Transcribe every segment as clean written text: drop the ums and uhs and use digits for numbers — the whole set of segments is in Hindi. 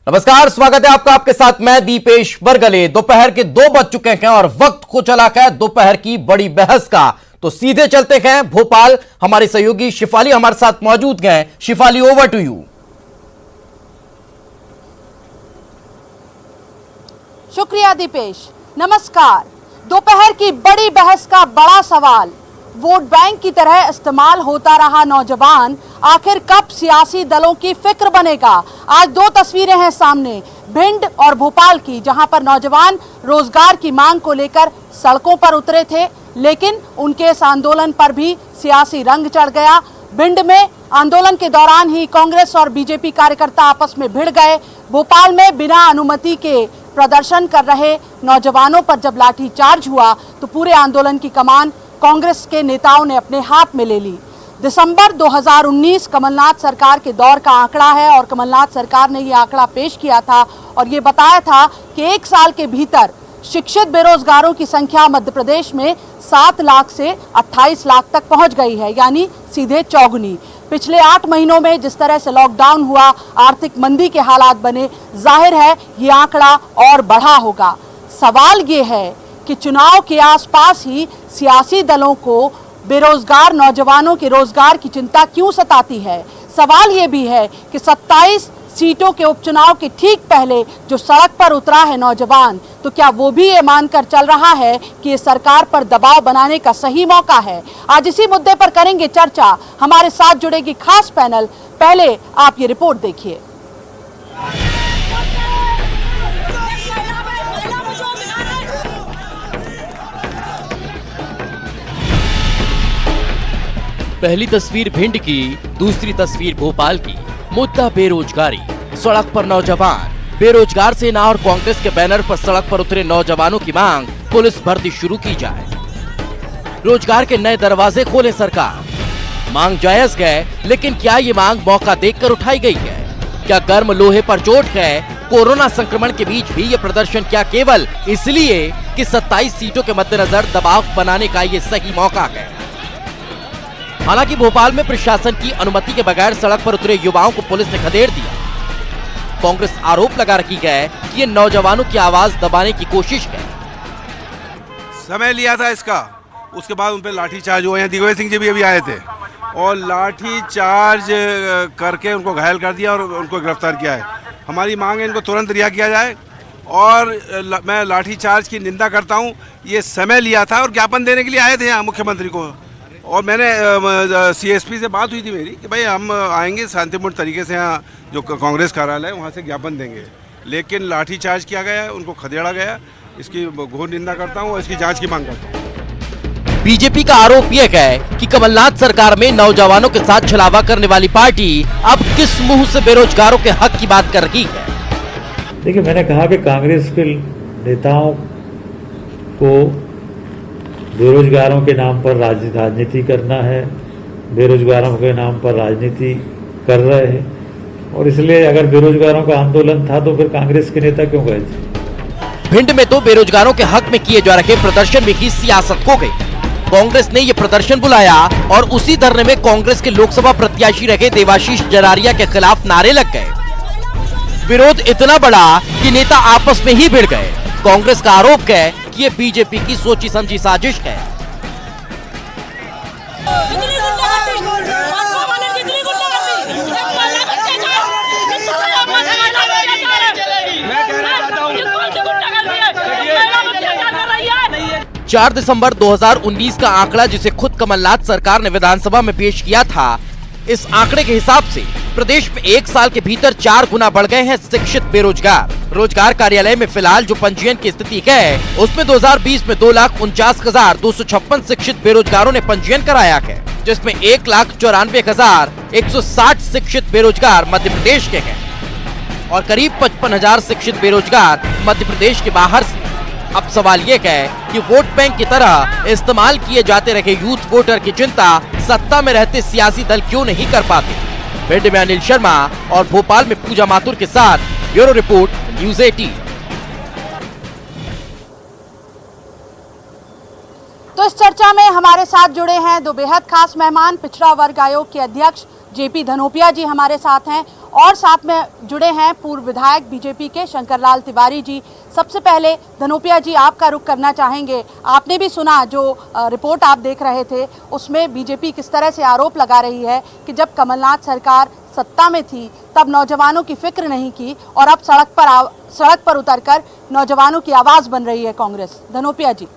नमस्कार, स्वागत है आपका। आपके साथ मैं दीपेश बरगले। दोपहर के 2 बज चुके हैं और वक्त को चला है दोपहर की बड़ी बहस का। तो सीधे चलते हैं भोपाल। हमारे सहयोगी शिफाली हमारे साथ मौजूद हैं। Shifali, over to you. शुक्रिया दीपेश। नमस्कार। दोपहर की बड़ी बहस का बड़ा सवाल, वोट बैंक की तरह इस्तेमाल होता रहा नौजवान आखिर कब सियासी दलों की फिक्र बनेगा। आज 2 तस्वीरें हैं सामने, भिंड और भोपाल की, जहां पर नौजवान रोजगार की मांग को लेकर सड़कों पर उतरे थे, लेकिन उनके इस आंदोलन पर भी सियासी रंग चढ़ गया। भिंड में आंदोलन के दौरान ही कांग्रेस और बीजेपी कार्यकर्ता आपस में भिड़ गए। भोपाल में बिना अनुमति के प्रदर्शन कर रहे नौजवानों पर जब लाठीचार्ज हुआ तो पूरे आंदोलन की कमान कांग्रेस के नेताओं ने अपने हाथ में ले ली। दिसंबर 2019 कमलनाथ सरकार के दौर का आंकड़ा है और कमलनाथ सरकार ने ये आंकड़ा पेश किया था और ये बताया था कि 1 साल के भीतर शिक्षित बेरोजगारों की संख्या मध्य प्रदेश में 7 लाख से 28 लाख तक पहुंच गई है, यानी सीधे चौगुनी। पिछले 8 महीनों में जिस तरह से लॉकडाउन हुआ, आर्थिक मंदी के हालात बने, जाहिर है ये आंकड़ा और बढ़ा होगा। सवाल ये है कि चुनाव के आसपास ही सियासी दलों को बेरोजगार नौजवानों के रोजगार की चिंता क्यों सताती है। सवाल ये भी है कि 27 सीटों के उपचुनाव के ठीक पहले जो सड़क पर उतरा है नौजवान, तो क्या वो भी ये मानकर चल रहा है कि ये सरकार पर दबाव बनाने का सही मौका है। आज इसी मुद्दे पर करेंगे चर्चा। हमारे साथ जुड़ेगी खास पैनल। पहले आप ये रिपोर्ट देखिए। पहली तस्वीर भिंड की, दूसरी तस्वीर भोपाल की। मुद्दा बेरोजगारी। सड़क पर नौजवान। बेरोजगार सेना और कांग्रेस के बैनर पर सड़क पर उतरे नौजवानों की मांग, पुलिस भर्ती शुरू की जाए, रोजगार के नए दरवाजे खोले सरकार। मांग जायज है, लेकिन क्या ये मांग मौका देखकर उठाई गई है? क्या गर्म लोहे पर चोट है? कोरोना संक्रमण के बीच भी ये प्रदर्शन क्या केवल इसलिए कि 27 सीटों के मद्देनजर दबाव बनाने का ये सही मौका है? हालांकि भोपाल में प्रशासन की अनुमति के बगैर सड़क पर उतरे युवाओं को पुलिस ने खदेड़ दिया। कांग्रेस आरोप लगा रही है कि ये नौजवानों की आवाज दबाने की कोशिश है। समय लिया था इसका, उसके बाद उन पे लाठीचार्ज हुआ। यहाँ दिग्विजय सिंह जी भी अभी आए थे और लाठीचार्ज करके उनको घायल कर दिया और उनको गिरफ्तार किया है। हमारी मांग है इनको तुरंत रिहा किया जाए और मैं लाठीचार्ज की निंदा करता हूँ। ये समय लिया था और ज्ञापन देने के लिए आए थे यहाँ मुख्यमंत्री को, और मैंने सीएसपी से बात हुई थी मेरी कि भाई हम आएंगे शांतिपूर्ण तरीके से, यहाँ जो कांग्रेस कार्यालय है वहाँ से ज्ञापन देंगे, लेकिन लाठीचार्ज किया गया, उनको खदेड़ा गया। इसकी घोर निंदा करता हूँ और इसकी जांच की मांग करता हूँ। बीजेपी का आरोप यह है कि कमलनाथ सरकार में नौजवानों के साथ छलावा करने वाली पार्टी अब किस मुंह से बेरोजगारों के हक की बात कर रही है। देखिए, मैंने कहा कि कांग्रेस के नेताओं को बेरोजगारों के नाम पर राजनीति करना है, बेरोजगारों के नाम पर राजनीति कर रहे हैं, और इसलिए अगर बेरोजगारों का आंदोलन था तो फिर कांग्रेस के नेता क्यों गए थे। भिंड में तो बेरोजगारों के हक में किए जा रहे प्रदर्शन में ही सियासत हो गई। कांग्रेस ने ये प्रदर्शन बुलाया और उसी धरने में कांग्रेस के लोकसभा प्रत्याशी रहे देवाशीष जरारिया के खिलाफ नारे लग गए। विरोध इतना बड़ा कि नेता आपस में ही भिड़ गए। कांग्रेस का आरोप है कि ये बीजेपी की सोची समझी साजिश है। चार दिसंबर 2019 का आंकड़ा, जिसे खुद कमलनाथ सरकार ने विधानसभा में पेश किया था, इस आंकड़े के हिसाब से प्रदेश में 1 साल के भीतर 4 गुना बढ़ गए हैं शिक्षित बेरोजगार। रोजगार कार्यालय में फिलहाल जो पंजीयन की स्थिति है, उसमें 2020 में 2,49,256 शिक्षित बेरोजगारों ने पंजीयन कराया है, जिसमें 1,94,160 शिक्षित बेरोजगार मध्य प्रदेश के हैं और करीब 55,000 शिक्षित बेरोजगार मध्य प्रदेश के बाहर से। अब सवाल ये है कि वोट बैंक की तरह इस्तेमाल किए जाते रहे यूथ वोटर की चिंता सत्ता में रहते सियासी दल क्यों नहीं कर पाते। भिंड में अनिल शर्मा और भोपाल में पूजा माथुर के साथ ब्यूरो रिपोर्ट, न्यूज़ 18। तो इस चर्चा में हमारे साथ जुड़े हैं दो बेहद खास मेहमान। पिछड़ा वर्ग आयोग के अध्यक्ष जेपी धनोपिया जी हमारे साथ हैं और साथ में जुड़े हैं पूर्व विधायक बीजेपी के शंकरलाल तिवारी जी। सबसे पहले धनोपिया जी, आपका रुख करना चाहेंगे। आपने भी सुना जो रिपोर्ट आप देख रहे थे, उसमें बीजेपी किस तरह से आरोप लगा रही है कि जब कमलनाथ सरकार सत्ता में थी तब नौजवानों की फिक्र नहीं की और अब सड़क पर उतरकर नौजवानों की आवाज बन रही है कांग्रेस। धनोपिया जी।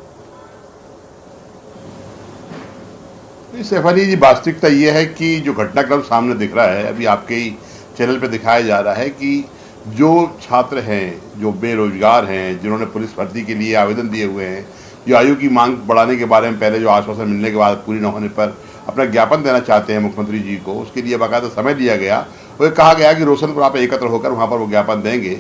शेफाली जी, वास्तविकता ये है कि जो घटनाक्रम सामने दिख रहा है, अभी आपके ही चैनल पे दिखाया जा रहा है कि जो छात्र हैं, जो बेरोजगार हैं, जिन्होंने पुलिस भर्ती के लिए आवेदन दिए हुए हैं, जो आयु की मांग बढ़ाने के बारे में पहले जो आश्वासन मिलने के बाद पूरी न होने पर अपना ज्ञापन देना चाहते हैं मुख्यमंत्री जी को, उसके लिए बाकायदा समय दिया गया। वो कहा गया कि रोशनपुरा पे एकत्र होकर वहाँ पर वो ज्ञापन देंगे,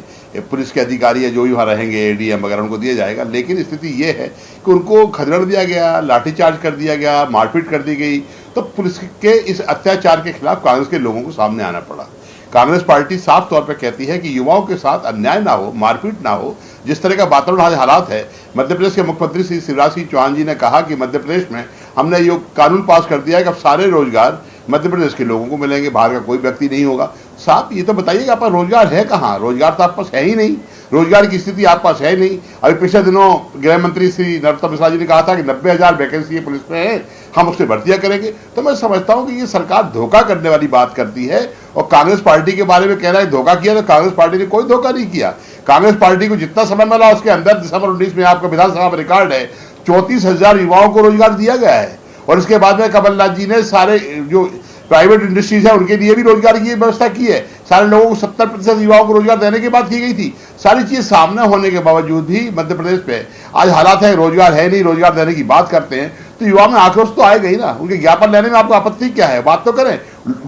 पुलिस के अधिकारी या जो भी वहाँ रहेंगे एडीएम वगैरह उनको दिया जाएगा। लेकिन स्थिति ये है कि उनको खदेड़ दिया गया, लाठीचार्ज कर दिया गया, मारपीट कर दी गई। तो पुलिस के इस अत्याचार के खिलाफ कांग्रेस के लोगों को सामने आना पड़ा। कांग्रेस पार्टी साफ तौर पर कहती है कि युवाओं के साथ अन्याय ना हो, मारपीट ना हो। जिस तरह का वातावरण आज हालात है, मध्य प्रदेश के मुख्यमंत्री श्री शिवराज सिंह चौहान जी ने कहा कि मध्य प्रदेश में हमने ये कानून पास कर दिया है कि अब सारे रोजगार मध्य प्रदेश के लोगों को मिलेंगे, बाहर का कोई व्यक्ति नहीं होगा। साहब, ये तो बताइए कि आपका रोजगार है कहाँ? रोजगार तो आपके पास है ही नहीं, रोजगार की स्थिति आपके पास है नहीं। अभी पिछले दिनों गृह मंत्री श्री नरोत्तम मिश्रा जी ने कहा था कि 90,000 वैकेंसी पुलिस में है, हम उससे भर्तियां करेंगे। तो मैं समझता हूं कि ये सरकार धोखा करने वाली बात करती है। और कांग्रेस पार्टी के बारे में कह रहा है धोखा किया, तो कांग्रेस पार्टी ने कोई धोखा नहीं किया। कांग्रेस पार्टी को जितना समय मिला उसके अंदर दिसंबर 19 में आपका विधानसभा में रिकॉर्ड है, 34,000 युवाओं को रोजगार दिया गया है। और इसके बाद में कमलनाथ जी ने सारे जो प्राइवेट इंडस्ट्रीज है उनके लिए भी रोजगार की व्यवस्था की है। सारे लोगों को 70% युवाओं को रोजगार देने की बात की गई थी। सारी चीज सामने होने के बावजूद भी मध्य प्रदेश पे आज हालात है, रोजगार है नहीं, रोजगार देने की बात करते हैं तो युवा में आक्रोश तो आएगा ही ना। उनके ज्ञापन लेने में आपको आपत्ति क्या है? बात तो करें।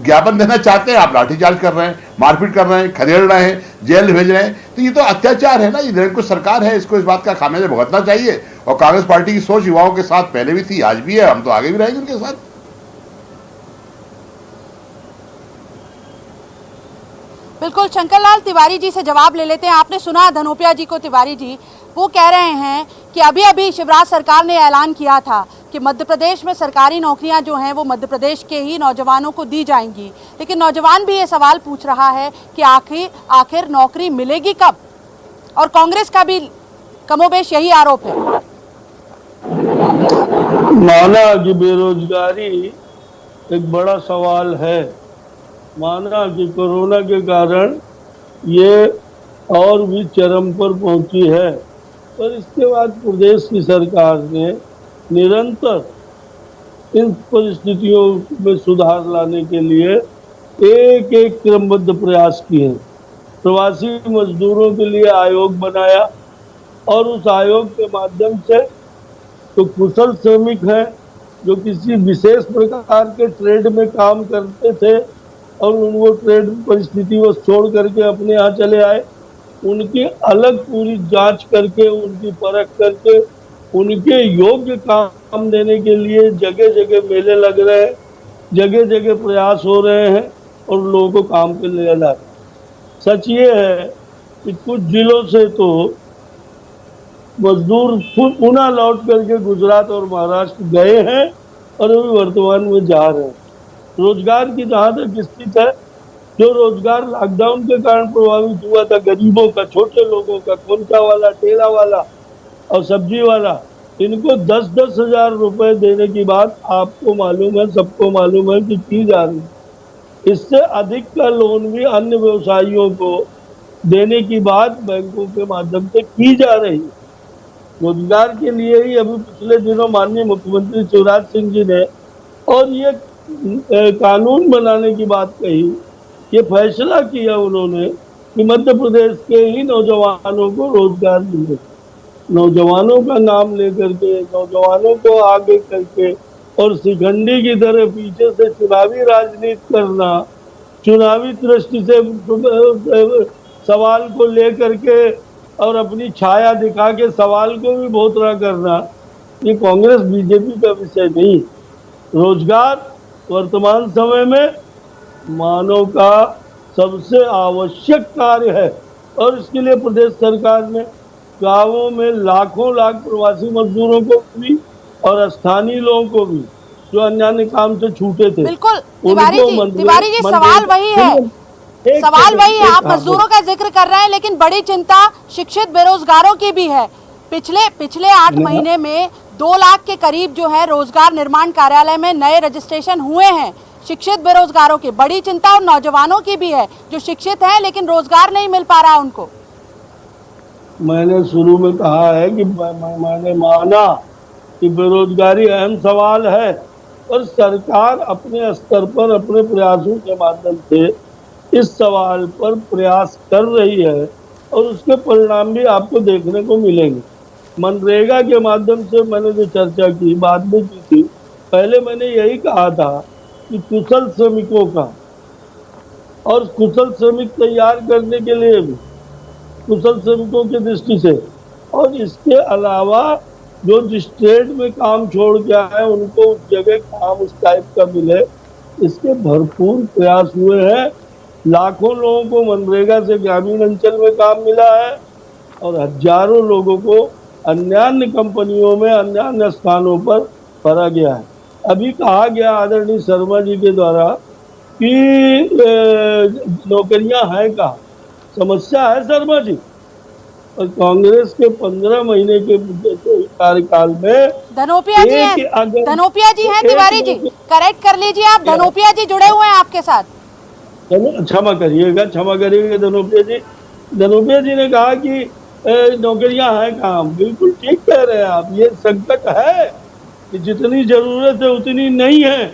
ज्ञापन देना चाहते हैं, आप लाठीचार्ज कर रहे हैं, मारपीट कर रहे हैं, खदेड़ रहे हैं, जेल भेज रहे हैं। तो ये तो अत्याचार है ना। ये निरंकुश सरकार है, इसको इस बात का खामियाजा भुगतना चाहिए। और कांग्रेस पार्टी की सोच युवाओं के साथ पहले भी थी, आज भी है, हम तो आगे भी रहेंगे उनके साथ। बिल्कुल, शंकरलाल तिवारी जी से जवाब ले लेते हैं। आपने सुना धनोपिया जी को। तिवारी जी वो कह रहे हैं कि अभी अभी शिवराज सरकार ने ऐलान किया था कि मध्य प्रदेश में सरकारी नौकरियां जो हैं वो मध्य प्रदेश के ही नौजवानों को दी जाएंगी, लेकिन नौजवान भी ये सवाल पूछ रहा है कि आखिर नौकरी मिलेगी कब? और कांग्रेस का भी कमोबेश यही आरोप है। माना कि बेरोजगारी एक बड़ा सवाल है, माना कि कोरोना के कारण ये और भी चरम पर पहुंची है, पर इसके बाद प्रदेश की सरकार ने निरंतर इन परिस्थितियों में सुधार लाने के लिए एक एक क्रमबद्ध प्रयास किए। प्रवासी मजदूरों के लिए आयोग बनाया और उस आयोग के माध्यम से तो कुशल श्रमिक हैं जो किसी विशेष प्रकार के ट्रेड में काम करते थे और उनको ट्रेड परिस्थिति को छोड़ करके अपने यहाँ चले आए, उनकी अलग पूरी जांच करके, उनकी परख करके, उनके योग्य काम देने के लिए जगह जगह मेले लग रहे हैं, जगह जगह प्रयास हो रहे हैं और लोगों को काम पे ले जा रहे हैं। सच ये है कि कुछ जिलों से तो मजदूर खुद पुनः लौट करके गुजरात और महाराष्ट्र गए हैं और अभी वर्तमान में जा रहे हैं। रोजगार की जहाँ तक स्थिति है, जो रोजगार लॉकडाउन के कारण प्रभावित हुआ था, गरीबों का, छोटे लोगों का, कुंता वाला, ठेला वाला और सब्जी वाला, इनको 10-10 हजार रुपए देने की बात आपको मालूम है, सबको मालूम है कि की जा रही है। इससे अधिक का लोन भी अन्य व्यवसायियों को देने की बात बैंकों के माध्यम से की जा रही है। रोजगार के लिए ही अभी पिछले दिनों माननीय मुख्यमंत्री शिवराज सिंह जी ने और ये कानून बनाने की बात कही, ये फैसला किया उन्होंने कि मध्य प्रदेश के ही नौजवानों को रोजगार मिले। नौजवानों का नाम लेकर के, नौजवानों को आगे करके और शिखंडी की तरह पीछे से चुनावी राजनीति करना, चुनावी दृष्टि से सवाल को लेकर के और अपनी छाया दिखा के सवाल को भी भोतरा करना, ये कांग्रेस बीजेपी का विषय नहीं। रोजगार वर्तमान समय में मानव का सबसे आवश्यक कार्य है और इसके लिए प्रदेश सरकार ने गांवों में लाखों लाख प्रवासी मजदूरों को भी और स्थानीय लोगों को भी जो अन्य काम से छूटे थे। बिल्कुल उनको तिवारी जी सवाल वही है, सवाल वही है। आप मजदूरों का जिक्र कर रहे हैं, लेकिन बड़ी चिंता शिक्षित बेरोजगारों की भी है। पिछले 8 महीने में 2 लाख के करीब जो है रोजगार निर्माण कार्यालय में नए रजिस्ट्रेशन हुए हैं शिक्षित बेरोजगारों की। बड़ी चिंता और नौजवानों की भी है जो शिक्षित हैं लेकिन रोजगार नहीं मिल पा रहा उनको। मैंने शुरू में कहा है कि मैंने माना कि बेरोजगारी अहम सवाल है और सरकार अपने स्तर पर अपने प्रयासों के माध्यम से इस सवाल पर प्रयास कर रही है और उसके परिणाम भी आपको देखने को मिलेंगे। मनरेगा के माध्यम से मैंने जो चर्चा की, बाद में की थी, पहले मैंने यही कहा था कि कुशल श्रमिकों का और कुशल श्रमिक तैयार करने के लिए भी, कुशल श्रमिकों की दृष्टि से, और इसके अलावा जो जिस ट्रेड में काम छोड़ के आए उनको उस जगह काम उस टाइप का मिले, इसके भरपूर प्रयास हुए हैं। लाखों लोगों को मनरेगा से ग्रामीण अंचल में काम मिला है और हजारों लोगों को अन्य कंपनियों में अन्य स्थानों पर भरा गया है। अभी कहा गया आदरणीय शर्मा जी के द्वारा कि नौकरियां हैं कहाँ, समस्या है शर्मा जी। और कांग्रेस के 15 महीने के कार्यकाल में धनोपिया जी हैं तिवारी जी, करेक्ट कर लीजिए आप, धनोपिया जी जुड़े हुए हैं आपके साथ। क्षमा करिएगा धनोपिया जी ने कहा कि नौकरियां हैं कहाँ। बिल्कुल ठीक कह रहे हैं आप, ये संकट है कि जितनी जरूरत है उतनी नहीं है,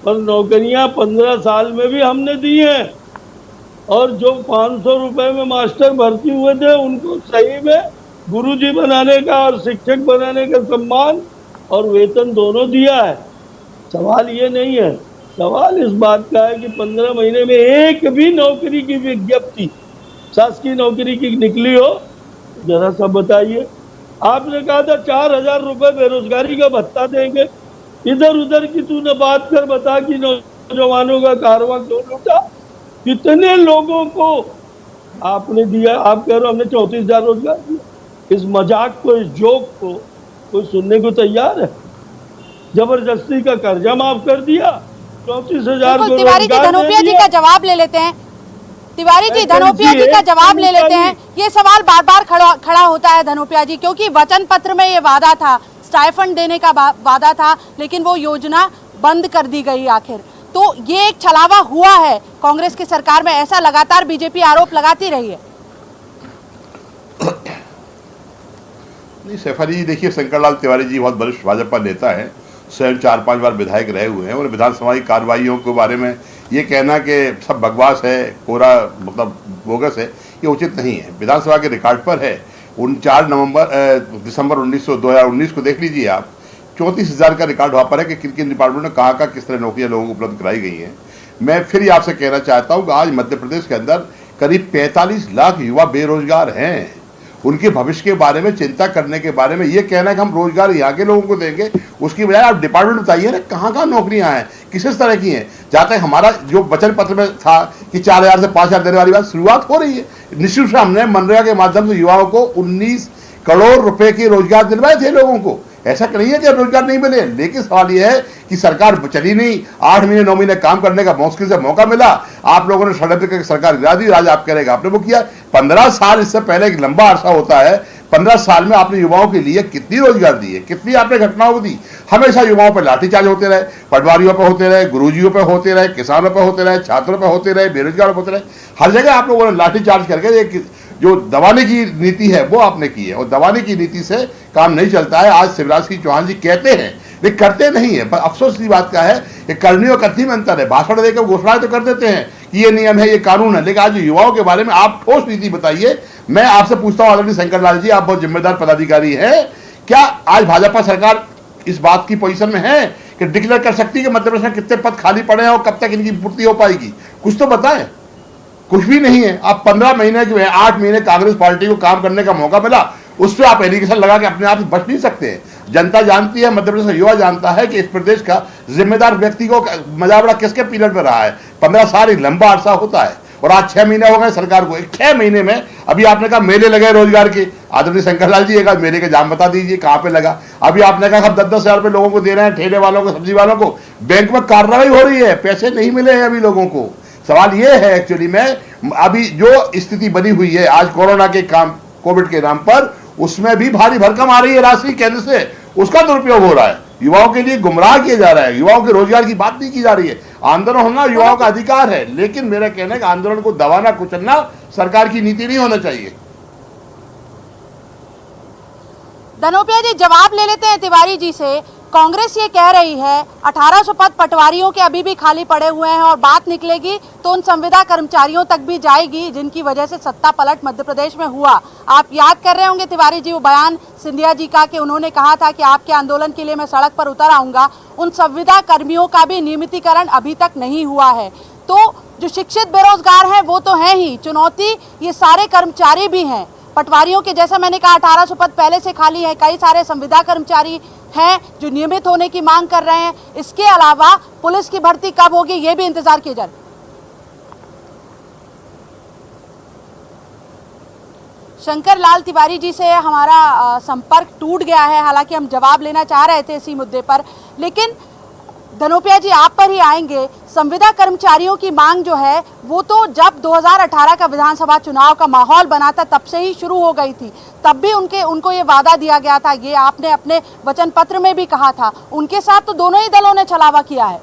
पर नौकरियां 15 साल में भी हमने दी हैं। और जो 500 रुपए में मास्टर भर्ती हुए थे उनको सही में गुरुजी बनाने का और शिक्षक बनाने का सम्मान और वेतन दोनों दिया है। सवाल ये नहीं है, सवाल इस बात का है कि 15 महीने में एक भी नौकरी की विज्ञप्ति शासकीय नौकरी की निकली हो, जरा सा बताइए। आपने कहा था 4000 रुपए बेरोजगारी का भत्ता देंगे, इधर उधर की तूने बात कर बता कि नौजवानों का कारवां क्यों लूटा, कितने लोगों को आपने दिया। आप कह रहे हो हमने 34,000 रोजगार दिया। इस मजाक को, इस जोक को कोई सुनने को तैयार है? जबरदस्ती का कर्जा माफ कर दिया, 34,000 को। तिवारी जी धनोपिया जी का जवाब ले लेते हैं, तिवारी जी धनोपिया जी का जवाब ले लेते हैं। ये सवाल बार बार खड़ा होता है धनोपिया जी, क्योंकि वचन पत्र में ये वादा था, स्टाइफंड देने का वादा था, लेकिन वो योजना बंद कर दी गई आखिर। तो ये एक छलावा हुआ है कांग्रेस की सरकार में, ऐसा लगातार बीजेपी आरोप लगाती रही है। नहीं सैफाली जी, देखिए शंकरलाल तिवारी जी बहुत वरिष्ठ भाजपा नेता है, स्वयं 4-5 बार विधायक रहे हुए हैं और विधानसभा की कार्रवाइयों के बारे में ये कहना कि सब बकवास है, कोरा मतलब बोगस है, ये उचित नहीं है। विधानसभा के रिकॉर्ड पर है 4 दिसंबर 2019 को देख लीजिए आप, 34,000 का रिकॉर्ड वहाँ पर है कि किन किन डिपार्टमेंट में कहाँ किस तरह नौकरियाँ लोगों को उपलब्ध कराई गई हैं। मैं फिर आपसे कहना चाहता हूँ कि आज मध्य प्रदेश के अंदर करीब 45 लाख युवा बेरोजगार हैं। उनके भविष्य के बारे में चिंता करने के बारे में ये कहना है कि हम रोजगार यहाँ के लोगों को देंगे, उसकी बजाय आप डिपार्टमेंट बताइए ना कहाँ नौकरियाँ हैं, किस तरह की हैं। जहाँ तक हमारा जो वचन पत्र में था कि 4,000 से 5,000 देने वाली बात शुरुआत हो रही है। निश्चित रूप से हमने मनरेगा के माध्यम से युवाओं को 19 करोड़ रुपए के रोजगार दिलवाए थे लोगों को। ऐसा नहीं है कि रोजगार नहीं मिले, लेकिन सवाल यह है कि सरकार चली नहीं। 8 महीने 9 महीने काम करने का मुश्किल से मौका मिला, आप लोगों ने षड्यंत्र करके सरकार गिरा दी। आज आप करेगा आपने वो किया। 15 साल इससे पहले एक लंबा अरसा होता है। 15 साल में आपने युवाओं के लिए कितनी रोजगार दी है, कितनी आपने घटनाओं दी। हमेशा युवाओं पर लाठीचार्ज होते रहे, पटवारियों पर होते रहे, गुरुजियों पर होते रहे, किसानों पर होते रहे, छात्रों पर होते रहे, बेरोजगारों पर होते रहे। हर जगह आप लोगों ने लाठीचार्ज करके एक जो दबाने की नीति है वो आपने की है, और दबाने की नीति से काम नहीं चलता है। आज शिवराज सिंह चौहान जी कहते हैं लेकिन करते नहीं है। पर अफसोस की बात क्या है कि करनी और कथनी में अंतर है। भाषण देकर घोषणाएं तो कर देते हैं कि ये नियम है, ये कानून है, लेकिन आज युवाओं के बारे में आप ठोस नीति बताइए। मैं आपसे पूछता हूं आदरणीय शंकरलाल जी, आप बहुत जिम्मेदार पदाधिकारी हैं, क्या आज भाजपा सरकार इस बात की पोजीशन में है कि डिक्लेयर कर सकती है कि मध्य प्रदेश में कितने पद खाली पड़े हैं और कब तक इनकी पूर्ति हो पाएगी? कुछ तो बताएं। कुछ भी नहीं है। आप 15 महीने के 8 महीने कांग्रेस पार्टी को काम करने का मौका मिला, उस पर आप एलिगेशन लगा के अपने आप से बच नहीं सकते। जनता जानती है, मध्य प्रदेश का युवा जानता है कि इस प्रदेश का जिम्मेदार व्यक्ति को मजावड़ा किसके पीरियड में रहा है। 15 साल एक लंबा अरसा होता है और आज 6 महीने हो गए सरकार को। 6 महीने में अभी आपने कहा मेले लगे रोजगार के, आदरणीय शंकर लाल जी, एक आध मेरे का जाम बता दीजिए कहां पे लगा। अभी आपने कहा हम 10-10 हजार रुपए लोगों को दे रहे हैं, ठेले वालों को, सब्जी वालों को, बैंक में कार्रवाई हो रही है, पैसे नहीं मिले हैं अभी लोगों को। सवाल ये है एक्चुअली में अभी जो स्थिति बनी हुई है आज कोरोना के काम, कोविड के नाम पर, उसमें भी भारी भरकम आ रही है राशि केंद्र से, उसका दुरुपयोग हो रहा है, युवाओं के लिए गुमराह किया जा रहा है, युवाओं के रोजगार की बात नहीं की जा रही है। आंदोलन होना युवाओं का अधिकार है, लेकिन मेरा कहना है कि आंदोलन को दबाना कुचलना सरकार की नीति नहीं होना चाहिए। धनोपिया जी, जवाब ले लेते हैं तिवारी जी से। कांग्रेस ये कह रही है 1800 पद पटवारियों के अभी भी खाली पड़े हुए हैं और बात निकलेगी तो उन संविदा कर्मचारियों तक भी जाएगी जिनकी वजह से सत्ता पलट मध्य प्रदेश में हुआ। आप याद कर रहे होंगे तिवारी जी वो बयान सिंधिया जी का कि उन्होंने कहा था कि आपके आंदोलन के लिए मैं सड़क पर उतर आऊंगा। उन संविदा कर्मियों का भी नियमितीकरण अभी तक नहीं हुआ है। तो जो शिक्षित बेरोजगार हैं वो तो है ही, चुनौती ये सारे कर्मचारी भी हैं। पटवारियों के, जैसा मैंने कहा, 1800 पद पहले से खाली है, कई सारे संविदा कर्मचारी हैं जो नियमित होने की मांग कर रहे हैं। इसके अलावा पुलिस की भर्ती कब होगी ये भी इंतजार किया जा रहा है। शंकर लाल तिवारी जी से हमारा संपर्क टूट गया है, हालांकि हम जवाब लेना चाह रहे थे इसी मुद्दे पर, लेकिन धनोपिया जी आप पर ही आएंगे। संविदा कर्मचारियों की मांग जो है वो तो जब 2018 का विधानसभा चुनाव का माहौल बना था तब से ही शुरू हो गई थी। तब भी उनको ये वादा दिया गया था, ये आपने अपने वचन पत्र में भी कहा था। उनके साथ तो दोनों ही दलों ने छलावा किया है।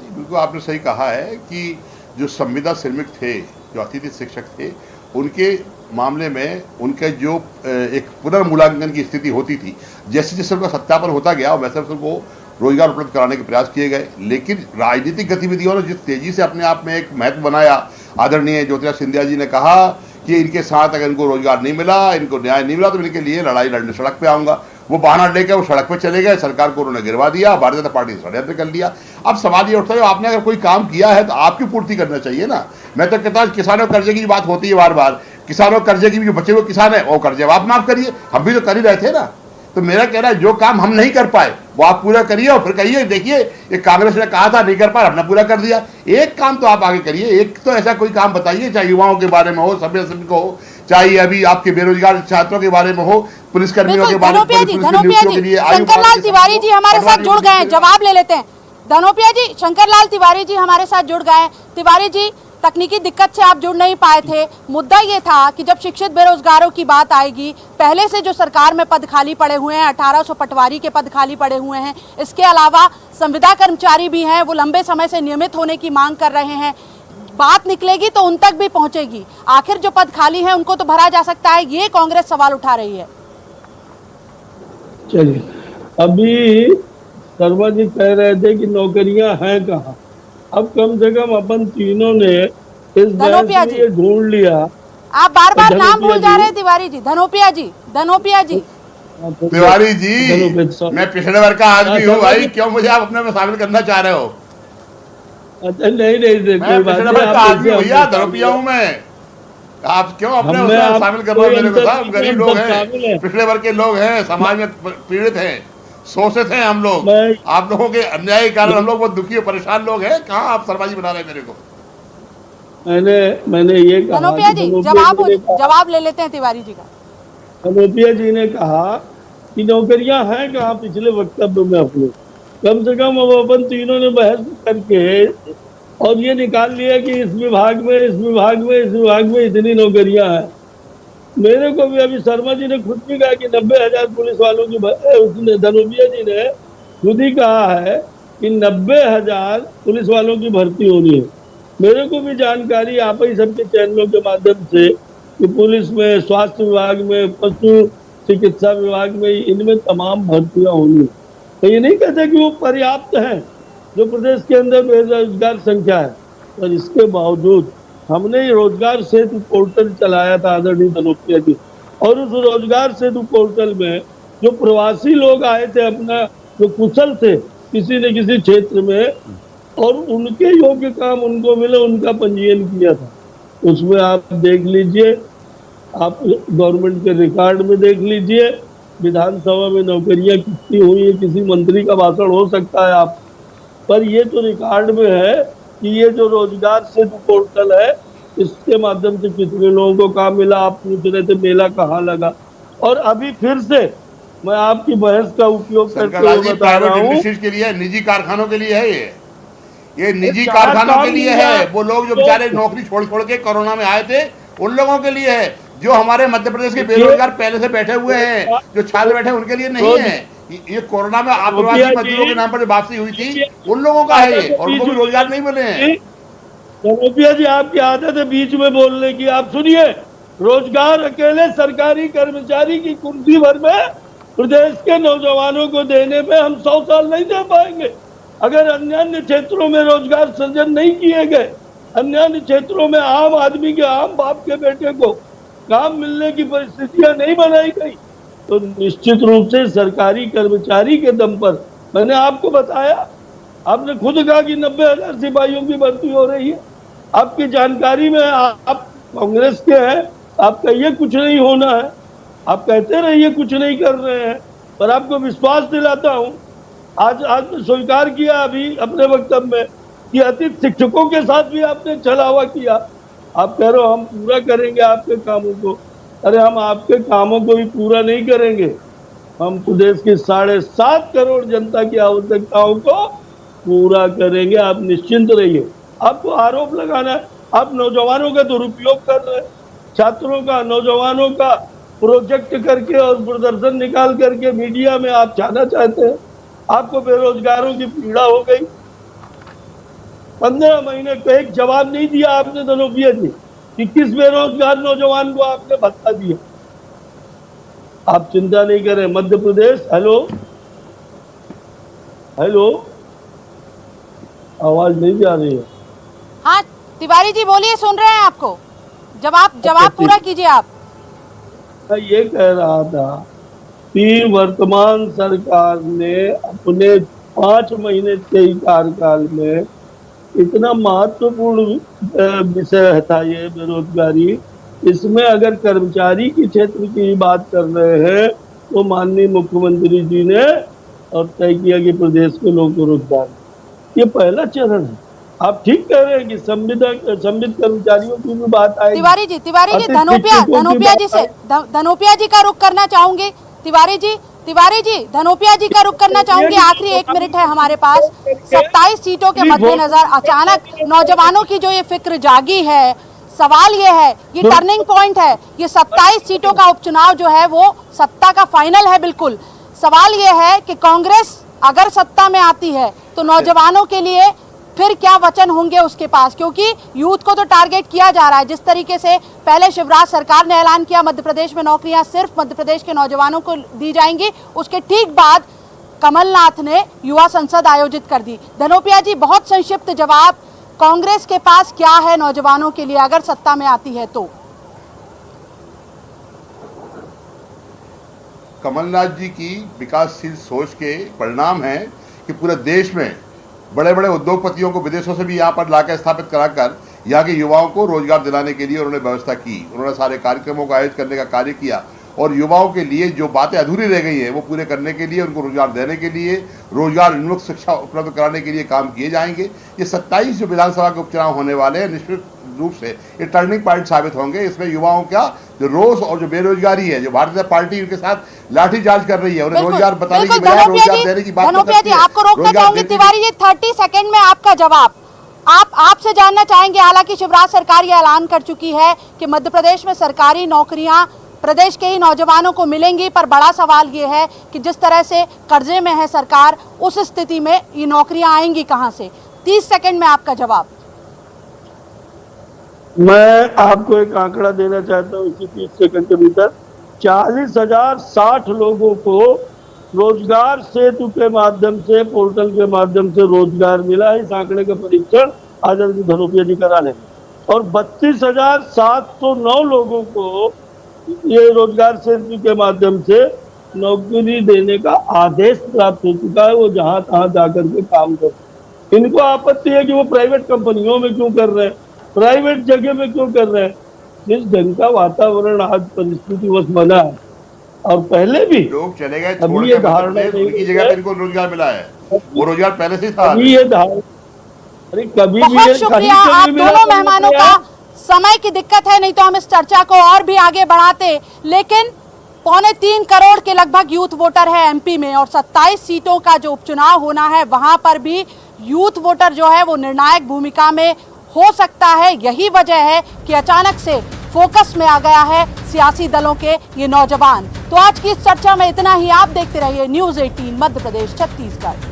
बिल्कुल आपने सही कहा है कि जो संविदा श्रमिक थे, जो अतिथि शिक्षक थे, उनके मामले में उनके जो एक पुनर्मूल्यांकन की स्थिति होती थी, जैसे जैसे उनका सत्यापन होता गया वैसे वैसे उनको रोजगार उपलब्ध कराने के प्रयास किए गए। लेकिन राजनीतिक गतिविधियों ने जिस तेजी से अपने आप में एक महत्व बनाया, आदरणीय ज्योतिरादित्य सिंधिया जी ने कहा कि इनके साथ अगर इनको रोजगार नहीं मिला, इनको न्याय नहीं मिला तो इनके लिए लड़ाई लड़ने सड़क पे आऊंगा। वो बहाना लेकर वो सड़क पे चले गए, सरकार को उन्होंने गिरवा दिया, भारतीय जनता पार्टी ने षड्यंत्र कर लिया। अब सवाल ये उठता है आपने अगर कोई काम किया है तो आपकी पूर्ति करना चाहिए ना। मैं तो कहता हूँ किसानों कर्जे की बात होती है बार बार, किसानों कर्जे की भी जो बचे हुए किसान है वो कर्जे आप माफ करिए, हम भी तो कर ही रहे थे ना। तो मेरा कहना है जो काम हम नहीं कर पाए वो आप पूरा करिए और फिर कहिए देखिए ये कांग्रेस ने कहा था नहीं कर पाए, हमने पूरा कर दिया। एक काम तो आप आगे करिए, एक तो ऐसा कोई काम बताइए, चाहे युवाओं के बारे में हो, सभ्य को हो, चाहे अभी आपके बेरोजगार छात्रों के बारे में हो, पुलिसकर्मियों के बारे में। शंकर लाल तिवारी जी हमारे साथ जुड़ गए हैं, जवाब ले लेते हैं। धनोपिया जी, शंकर लाल तिवारी जी हमारे साथ जुड़ गए हैं। तिवारी जी, तकनीकी दिक्कत से आप जुड़ नहीं पाए थे। मुद्दा ये था कि जब शिक्षित बेरोजगारों की बात आएगी, पहले से जो सरकार में पद खाली पड़े हुए हैं, 1800 पटवारी के पद खाली पड़े हुए हैं, इसके अलावा संविदा कर्मचारी भी हैं, वो लंबे समय से नियमित होने की मांग कर रहे हैं। बात निकलेगी तो उन तक भी पहुंचेगी। आखिर जो पद खाली है उनको तो भरा जा सकता है, ये कांग्रेस सवाल उठा रही है। चलिए, अभी शर्मा जी कह रहे थे कि नौकरियां हैं कहाँ। अब कम से कम अपन तीनों ने इस बहस में ये ढूंढ लिया। आप बार बार नाम भूल जा रहे हैं तिवारी जी। धनोपिया जी, धनोपिया जी, तिवारी जी, मैं पिछड़े वर्ग का आदमी हूँ भाई, क्यों मुझे आप अपने में शामिल करना चाह रहे हो? अच्छा नहीं, मैं पिछड़े वर्ग का आदमी भैया, धनोपिया हूँ मैं। आप क्यों अपने उसमें शामिल कर रहे हो मेरे को? साहब गरीब लोग हैं, पिछड़े वर्ग के लोग हैं, समाज में पीड़ित हैं, शोषित हैं हम लोग। आप लोगों के अन्याय के कारण हम लोग बहुत दुखी और परेशान लोग हैं। कहाँ आप सरबाजी बना रहे हैं मेरे को? मैंने ये कहा, धनोपिया जी जवाब ले लेते हैं तिवारी जी का। धनोपिया जी ने कहा कि नौकरियां हैं कहाँ पिछले वक्तव्य में अपने। कम से कम अब अपन तीनों ने बहस करके और ये निकाल लिया कि इस विभाग में, इस विभाग में, इस विभाग में इतनी नौकरियां हैं। मेरे को भी अभी शर्मा जी ने खुद भी कहा कि 90,000 पुलिस वालों की, उसने धनोपिया जी ने खुद ही कहा है कि 90,000 पुलिस वालों की भर्ती होनी है। मेरे को भी जानकारी आप ही सबके चैनलों के माध्यम से कि पुलिस में, स्वास्थ्य विभाग में, पशु चिकित्सा विभाग में, इनमें तमाम भर्तियां होनी। तो ये नहीं कहते कि वो पर्याप्त है जो प्रदेश के अंदर बेरोजगार संख्या है, और इसके बावजूद हमने रोजगार सेतु पोर्टल चलाया था आदरणीय धनोपिया जी, और उस रोजगार सेतु पोर्टल में जो प्रवासी लोग आए थे, अपना जो कुशल थे किसी न किसी क्षेत्र में, और उनके योग्य काम उनको मिले, उनका पंजीयन किया था। उसमें आप देख लीजिए, आप गवर्नमेंट के रिकॉर्ड में देख लीजिए, विधानसभा में नौकरियां कितनी हुई है, किसी मंत्री का भाषण हो सकता है आप, पर ये तो रिकॉर्ड में है कि ये जो रोजगार सेतु पोर्टल है इसके माध्यम से कितने लोगों को काम मिला, आप पूछ रहे थे मेला कहाँ लगा। और अभी फिर से मैं आपकी बहस का उपयोग करते हुए बता रहा प्राइवेट हूँ, इंडस्ट्रीज के लिए, निजी कारखानों के लिए है ये निजी चार कारखानों काम के लिए दिया। है। वो लोग जो बेचारे नौकरी छोड़ छोड़ के कोरोना में आए थे, उन लोगों के लिए है। जो हमारे मध्य प्रदेश के बेरोजगार पहले से बैठे हुए हैं, जो छात्र बैठे हैं, उनके लिए नहीं है। ये कोरोना में आप्रवासी मजदूरों के नाम पर जो वापसी हुई थी, उन लोगों का है ये, और उनको भी रोजगार नहीं मिले हैं। धनोपिया जी, आपकी आदत है बीच में बोलने की। आप सुनिए, रोजगार अकेले सरकारी कर्मचारी की कुर्सी भर में प्रदेश के नौजवानों को देने पे हम 100 साल नहीं दे पाएंगे। अगर अन्य क्षेत्रों में रोजगार सृजन नहीं किए गए, अन्य क्षेत्रों में आम आदमी के, आम बाप के बेटे को काम मिलने की परिस्थितियां नहीं बनाई गई, तो निश्चित रूप से सरकारी कर्मचारी के दम पर, मैंने आपको बताया, आपने खुद कहा कि 90,000 सिपाहियों की भर्ती हो रही है। आपकी जानकारी में, आप कांग्रेस के हैं, आप कहिए कुछ नहीं होना है, आप कहते रहिए कुछ नहीं कर रहे हैं, पर आपको विश्वास दिलाता हूं, आज स्वीकार किया अभी अपने वक्तव्य में कि अतिथि शिक्षकों के साथ भी आपने छलावा किया। आप कह रहे हो हम पूरा करेंगे आपके कामों को। अरे हम आपके कामों को भी पूरा नहीं करेंगे, हम प्रदेश की 7.5 करोड़ जनता की आवश्यकताओं को पूरा करेंगे। आप निश्चिंत रहिए। आपको आरोप लगाना है, आप नौजवानों का दुरुपयोग कर रहे हैं, छात्रों का, नौजवानों का प्रोजेक्ट करके और प्रदर्शन निकाल करके मीडिया में आप जाना चाहते हैं। आपको बेरोजगारों की पीड़ा हो गई। 15 महीने का एक जवाब नहीं दिया आपने धनोपिया जी कि किस बेरोजगार नौजवान को आपने भत्ता दिया। आप चिंता नहीं करें। मध्य प्रदेश, हेलो हेलो, आवाज नहीं जा रही है। हाँ तिवारी जी बोलिए, सुन रहे हैं आपको। जवाब पूरा कीजिए आप। मैं ये कह रहा था कि वर्तमान सरकार ने अपने 5 महीने के ही कार्यकाल में इतना महत्वपूर्ण विषय था ये बेरोजगारी, इसमें अगर कर्मचारी की क्षेत्र की बात कर रहे हैं तो माननीय मुख्यमंत्री जी ने और तय किया कि प्रदेश के लोगों को रोजगार, ये पहला चरण है। आप ठीक कह रहे हैं कि संवित कर्मचारियों की भी बात आएगी। तिवारी जी धनोपिया जी का रुख करना चाहूंगी। तिवारी जी धनोपिया जी का रुख करना चाहूंगी। आखिरी 1 मिनट है हमारे पास। 27 सीटों के मद्देनजर अचानक नौजवानों की जो ये फिक्र जागी है, सवाल ये है, ये टर्निंग पॉइंट है, ये 27 सीटों का उपचुनाव जो है वो सत्ता का फाइनल है। बिल्कुल सवाल ये है कि कांग्रेस अगर सत्ता में आती है तो नौजवानों के लिए फिर क्या वचन होंगे उसके पास, क्योंकि यूथ को तो टारगेट किया जा रहा है। जिस तरीके से पहले शिवराज सरकार ने ऐलान किया मध्य प्रदेश में नौकरियां सिर्फ मध्य प्रदेश के नौजवानों को दी जाएंगी, उसके ठीक बाद कमलनाथ ने युवा संसद आयोजित कर दी। धनोपिया जी बहुत संक्षिप्त जवाब, कांग्रेस के पास क्या है नौजवानों के लिए अगर सत्ता में आती है तो? कमलनाथ जी की विकासशील सोच के परिणाम है कि पूरे देश में बड़े बड़े उद्योगपतियों को विदेशों से भी यहाँ पर लाकर स्थापित कराकर यहाँ के युवाओं को रोजगार दिलाने के लिए उन्होंने व्यवस्था की। उन्होंने सारे कार्यक्रमों का आयोजित करने का कार्य किया और युवाओं के लिए जो बातें अधूरी रह गई हैं वो पूरे करने के लिए, उनको रोजगार देने के लिए, रोजगार उन्मुख शिक्षा उपलब्ध कराने के लिए काम किए जाएंगे। ये 27 जो विधानसभा के उपचुनाव होने वाले हैं निश्चित रूप से ये टर्निंग पॉइंट साबित होंगे। इसमें युवाओं का जो रोष और जो बेरोजगारी है, जो भारतीय जनता पार्टी उनके साथ लाठीचार्ज कर रही है, उन्हें रोजगार बताने की बजाय रोजगार देने की बात करती है। आपको रोकना चाहूंगी तिवारी जी, 30 सेकंड में आपका जवाब। आपसे जानना चाहेंगे, हालांकि शिवराज सरकार ये ऐलान कर चुकी है कि मध्य प्रदेश में सरकारी नौकरियां प्रदेश के ही नौजवानों को मिलेंगी, पर बड़ा सवाल ये है कि जिस तरह से कर्जे में है सरकार, उस स्थिति में ये नौकरियां आएंगी कहां से? 30 सेकंड में आपका जवाब। मैं आपको एक आंकड़ा देना चाहता हूँ इसी 30 सेकंड के भीतर। 40,060 लोगों को रोजगार सेतु के माध्यम से, पोर्टल के माध्यम से रोजगार मिला है। इस आंकड़े का परीक्षण आदरणीय धनोपिया जी करा लेंगे। और 32,709 लोगों को ये रोजगार सेतु के माध्यम से नौकरी देने का आदेश प्राप्त हो चुका है। वो जहां तहां जाकर के काम करते। इनको आपत्ति है कि वो प्राइवेट कंपनियों में क्यों कर रहे हैं, प्राइवेट जगह में क्यों कर रहे हैं। जिस ढंग का वातावरण आज परिस्थिति बस बना है, और पहले भी लोग चले गए, अभी ये धारणा उनकी जगह पे इनको रोजगार मिला है, वो रोजगार पहले से था। अभी ये धारणा, अरे कभी भी बहुत शुक्रिया आप दोनों मेहमानों का समय की दिक्कत है, नहीं तो हम इस चर्चा को और भी आगे बढ़ाते। लेकिन 2.25 करोड़ के लगभग यूथ वोटर है एमपी में, और 27 सीटों का जो उपचुनाव होना है वहां पर भी यूथ वोटर जो है वो निर्णायक भूमिका में हो सकता है। यही वजह है कि अचानक से फोकस में आ गया है सियासी दलों के ये नौजवान। तो आज की इस चर्चा में इतना ही। आप देखते रहिए न्यूज़ 18 मध्य प्रदेश छत्तीसगढ़।